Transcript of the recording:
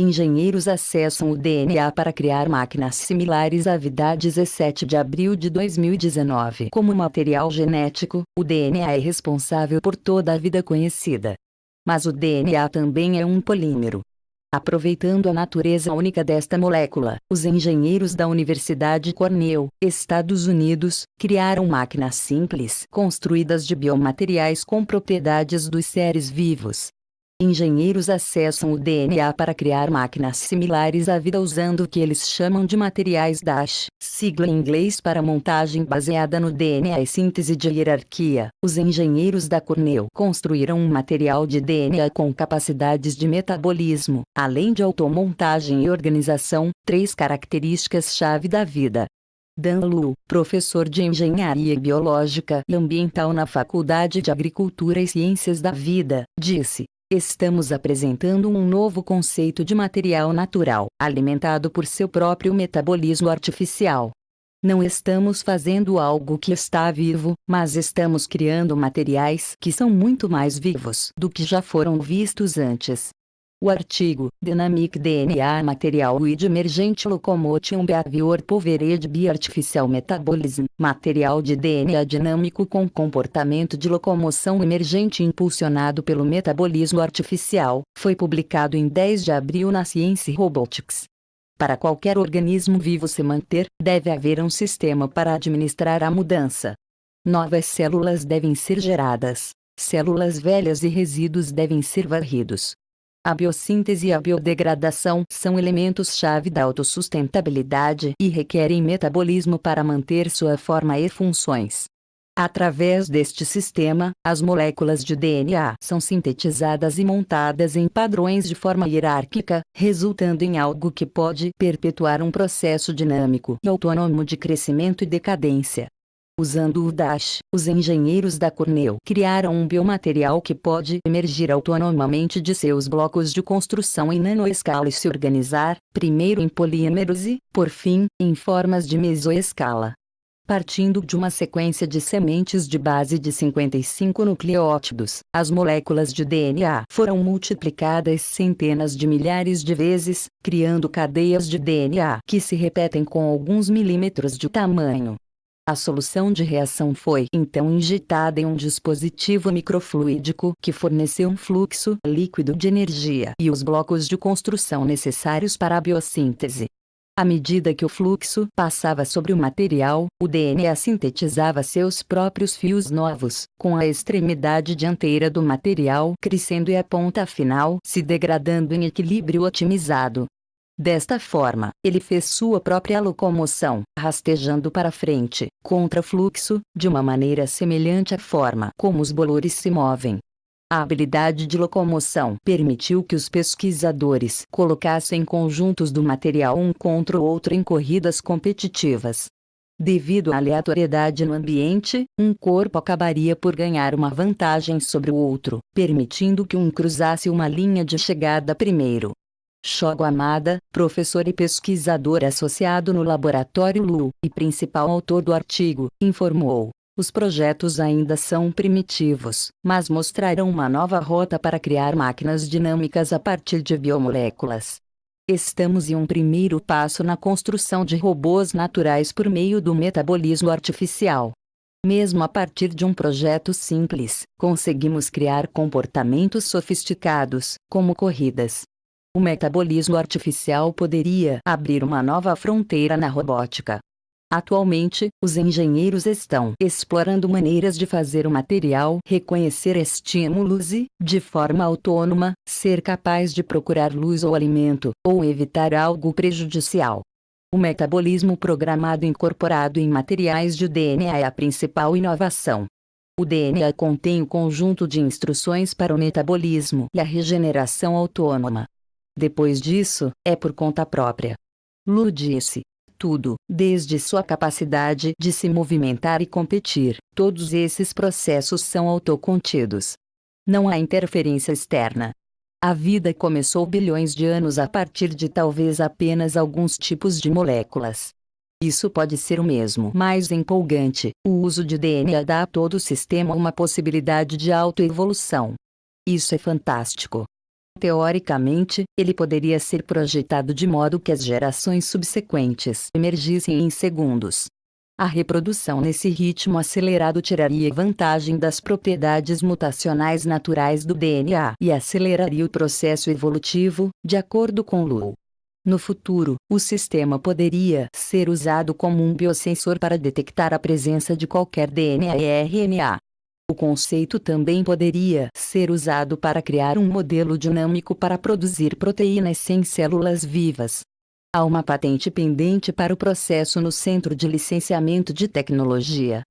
Engenheiros acessam o DNA para criar máquinas similares à vida. 17 de abril de 2019. Como material genético, o DNA é responsável por toda a vida conhecida. Mas o DNA também é um polímero. Aproveitando a natureza única desta molécula, os engenheiros da Universidade Cornell, Estados Unidos, criaram máquinas simples construídas de biomateriais com propriedades dos seres vivos. Engenheiros acessam o DNA para criar máquinas similares à vida usando o que eles chamam de materiais DASH, sigla em inglês para montagem baseada no DNA e síntese de hierarquia. Os engenheiros da Cornell construíram um material de DNA com capacidades de metabolismo, além de automontagem e organização, 3 características-chave da vida. Dan Lu, professor de Engenharia Biológica e Ambiental na Faculdade de Agricultura e Ciências da Vida, disse: "Estamos apresentando um novo conceito de material natural, alimentado por seu próprio metabolismo artificial. Não estamos fazendo algo que está vivo, mas estamos criando materiais que são muito mais vivos do que já foram vistos antes." O artigo, Dynamic DNA Material with Emergent Locomotion Behavior Powered by Artificial Metabolism, material de DNA dinâmico com comportamento de locomoção emergente impulsionado pelo metabolismo artificial, foi publicado em 10 de abril na Science Robotics. Para qualquer organismo vivo se manter, deve haver um sistema para administrar a mudança. Novas células devem ser geradas. Células velhas e resíduos devem ser varridos. A biossíntese e a biodegradação são elementos-chave da autossustentabilidade e requerem metabolismo para manter sua forma e funções. Através deste sistema, as moléculas de DNA são sintetizadas e montadas em padrões de forma hierárquica, resultando em algo que pode perpetuar um processo dinâmico e autônomo de crescimento e decadência. Usando o DASH, os engenheiros da Cornell criaram um biomaterial que pode emergir autonomamente de seus blocos de construção em nanoescala e se organizar, primeiro em polímeros e, por fim, em formas de mesoescala. Partindo de uma sequência de sementes de base de 55 nucleótidos, as moléculas de DNA foram multiplicadas centenas de milhares de vezes, criando cadeias de DNA que se repetem com alguns milímetros de tamanho. A solução de reação foi então injetada em um dispositivo microfluídico que forneceu um fluxo líquido de energia e os blocos de construção necessários para a biossíntese. À medida que o fluxo passava sobre o material, o DNA sintetizava seus próprios fios novos, com a extremidade dianteira do material crescendo e a ponta final se degradando em equilíbrio otimizado. Desta forma, ele fez sua própria locomoção, rastejando para frente, contra fluxo, de uma maneira semelhante à forma como os bolores se movem. A habilidade de locomoção permitiu que os pesquisadores colocassem conjuntos do material um contra o outro em corridas competitivas. Devido à aleatoriedade no ambiente, um corpo acabaria por ganhar uma vantagem sobre o outro, permitindo que um cruzasse uma linha de chegada primeiro. Shogo Hamada, professor e pesquisador associado no Laboratório Lu, e principal autor do artigo, informou: "Os projetos ainda são primitivos, mas mostrarão uma nova rota para criar máquinas dinâmicas a partir de biomoléculas. Estamos em um primeiro passo na construção de robôs naturais por meio do metabolismo artificial. Mesmo a partir de um projeto simples, conseguimos criar comportamentos sofisticados, como corridas. O metabolismo artificial poderia abrir uma nova fronteira na robótica." Atualmente, os engenheiros estão explorando maneiras de fazer o material reconhecer estímulos e, de forma autônoma, ser capaz de procurar luz ou alimento, ou evitar algo prejudicial. O metabolismo programado incorporado em materiais de DNA é a principal inovação. O DNA contém o conjunto de instruções para o metabolismo e a regeneração autônoma. Depois disso, é por conta própria. Lu disse: "Tudo, desde sua capacidade de se movimentar e competir, todos esses processos são autocontidos. Não há interferência externa. A vida começou bilhões de anos a partir de talvez apenas alguns tipos de moléculas. Isso pode ser o mesmo mais empolgante: o uso de DNA dá a todo o sistema uma possibilidade de autoevolução. Isso é fantástico." Teoricamente, ele poderia ser projetado de modo que as gerações subsequentes emergissem em segundos. A reprodução nesse ritmo acelerado tiraria vantagem das propriedades mutacionais naturais do DNA e aceleraria o processo evolutivo, de acordo com Lu. No futuro, o sistema poderia ser usado como um biosensor para detectar a presença de qualquer DNA e RNA. O conceito também poderia ser usado para criar um modelo dinâmico para produzir proteínas sem células vivas. Há uma patente pendente para o processo no Centro de Licenciamento de Tecnologia.